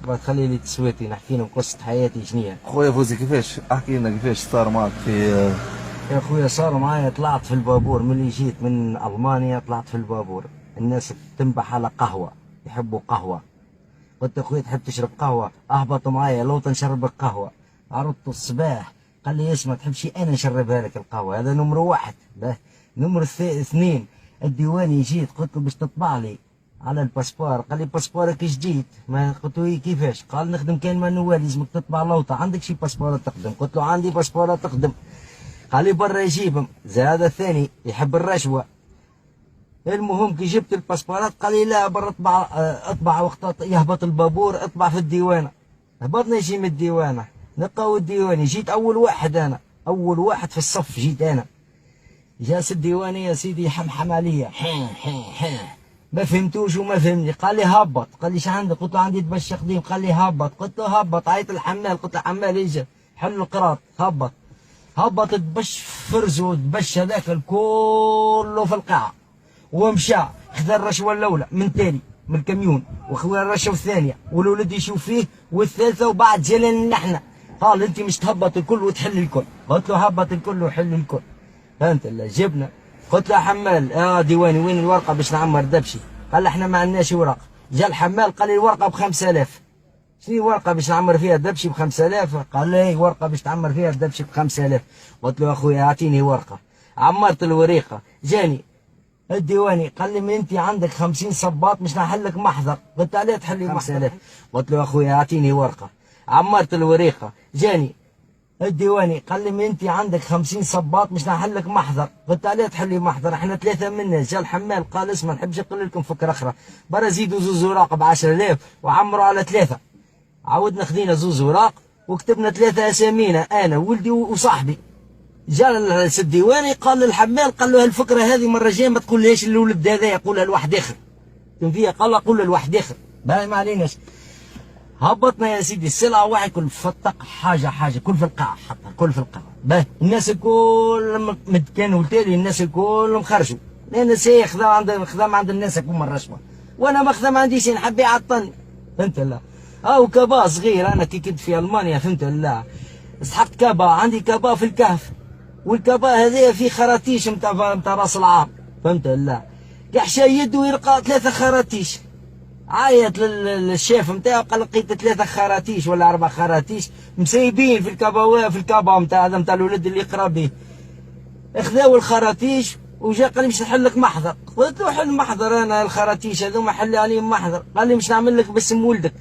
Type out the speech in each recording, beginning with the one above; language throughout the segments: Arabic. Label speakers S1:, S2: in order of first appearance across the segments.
S1: تخلي لي تسويتي نحكي لهم قصة حياتي شنية.
S2: خويا فوزي كيفاش احكي لنا كيفاش صار معك في
S1: يا خويا صار معايا طلعت في البابور ملي جيت من ألمانيا، طلعت في البابور الناس تنبح على قهوة، يحبوا قهوة. قلت اخويا تحب تشرب قهوة؟ اهبط معايا لو تنشربك قهوة. عرضت الصباح قال لي اسمع تحب شي انا نشربها لك القهوة. هذا نمرة واحد. نمرة اثنين الديواني جيت قلت له باش تطبع لي على الباسبور. قال لي باسبورك جديد. ما قلت له إيه كيفاش؟ قال نخدم كان مانوال لازمك تطبع لوطة. عندك شي باسبورات تقدم؟ قلت له عندي باسبورات تقدم. قال لي برا يجيبهم. زاد الثاني يحب الرشوة. المهم كي جبت الباسبورات قال لي لا برا اطبع، اطبع وقت يهبط البابور اطبع في الديوانة. هبطنا يجي من الديوانة نلقاو الديواني. جيت اول واحد انا، اول واحد في الصف جيت انا. جالس الديواني يا سيدي حمحم عليا ما فهمتوش وما فهمني. قال لي هبط. قال لي شحال عندك؟ قلت له عندي تبش قديم. قال لي هبط. قلت له هبط. عيط الحمال. قلت له حمال اجا حل القراط. هبط. هبط تبش فرزو تبش هذاك كله في القاعة ومشى. خذا الرشوة الأولى من تاني من الكاميون، وخذا الرشوة الثانية والولد يشوف فيه، والثالثة وبعد جلنا نحن. قال أنت مش تهبط الكل وتحل الكل. قلت له هبط الكل وحل الكل. فهمت لا جبنا. قلت له حمال ديواني وين الورقة باش نعمر دبشي؟ قال احنا ما عندناش ورق. جا الحمال قال لي الورقة ب5000. شنو ورقة باش نعمر فيها الدبشي ب5000؟ قال لي ورقة باش تعمر فيها الدبشي ب5000. قلت له اخويا اعطيني ورقة. عمرت الوريقة. جاني الديواني قال لي من انت عندك 50 صباط مش نحلك محضر. قلت عليه تحلي محضر؟ 5000. قلت له اخويا اعطيني ورقة. عمرت الوريقة. جاني الديواني قال لي من انت عندك 50 صباط مش نحلك محضر. قلت عليه تحلي محضر؟ احنا ثلاثة منا. جا الحمال قال اسمع نحبش نقول لكم فكرة اخرى، برا زيدوا زوز اوراق ب10,000 وعمروا على 3. عاودنا خذينا زوز اوراق وكتبنا 3 اسامينا انا وولدي وصاحبي. جا الديواني قال للحمال قال له هالفكره هذه مره جايه ما تقولهاش للولد هذا، يقولها لواحد اخر. فيها قال له قول لواحد اخر. باهي ما عليناش. هبطنا يا سيدي السلعه واحد كل فتق حاجه كل في القاعه حطها كل في القاعه. باهي الناس الكل كانوا تالي الناس الكل خرجوا لان سي خدام عند الناس هكوما الرشوه، وانا ما خدام عنديش نحب يعطلني. فهمت لا؟ كبا صغير انا كي كنت في المانيا. فهمت لا؟ سحقت كبا، عندي كبا في الكهف، والكبا هذا في خراطيش نتاع راس العام. فهمت لا؟ كحشا يده يلقى 3 خراطيش. عيط للشيف نتاعو قال لقيت 3 خراطيش ولا 4 خراطيش مسيبين في الكبا نتاع هذا نتاع الولد اللي يقرا به. خذاو الخراطيش وجا قال لي مش نحل لك محضر. قلت له حل محضر انا الخراطيش هذوما حل عليهم محضر. قال لي مش نعمل لك باسم ولدك.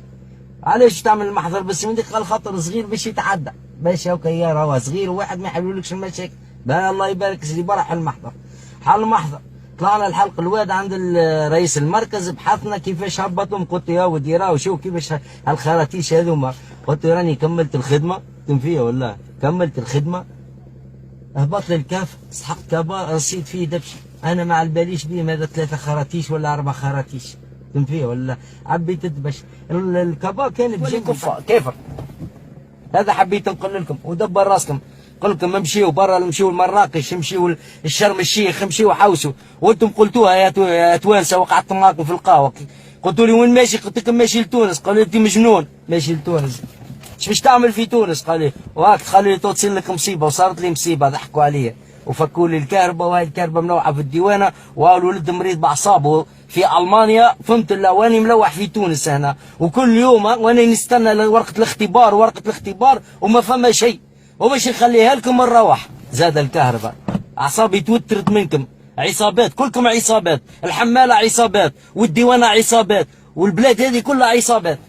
S1: علاش تعمل المحضر باسم ولدك؟ قال خاطر صغير باش يتعدى، باش هاكا يا راهو صغير وواحد ما يحلولكش المشاكل. بقى الله يبارك سيدي برا حل محضر. حل محضر. طلعنا الحلق الواد عند رئيس المركز بحثنا كيفاش هبطهم. قلت يا ودي راهو شوف كيفاش هالخراطيش هذوما. قلت راني كملت الخدمه تنفيه ولا كملت الخدمه. هبط لي الكاف سحقت كبا رصيت فيه دبشي. انا ما على باليش بيهم هذا 3 خراطيش ولا 4 خراطيش. فهمت فيه ولا؟ عبيت تدبش الكبا كان بجنب كيفر. هذا حبيت نقول لكم ودبر راسكم. قل لكم امشيوا برا، امشيوا لمراكش، امشيوا للشرم الشيخ، امشيوا حوسوا. وانتم قلتوها يا توانسه وقعدت معاكم في القهوه. قلتوا لي وين ماشي؟ قلت لكم ماشي لتونس. قالوا لي انت مجنون. ماشي لتونس. اش باش تعمل في تونس؟ قال لي وهاك خلي لي تصير لك مصيبه. وصارت لي مصيبه ضحكوا عليا وفكوا لي الكهرباء، وهاي الكهرباء منوعه في الديوانه، والولد مريض باعصابه في المانيا. فهمت لا؟ واني ملوح في تونس هنا، وكل يوم وانا نستنى ورقه الاختبار وما فما شيء، وباش نخليها لكم نروح. زاد الكهرباء اعصابي توترت منكم. عصابات كلكم عصابات، الحماله عصابات والديوانه عصابات والبلاد هذه كلها عصابات.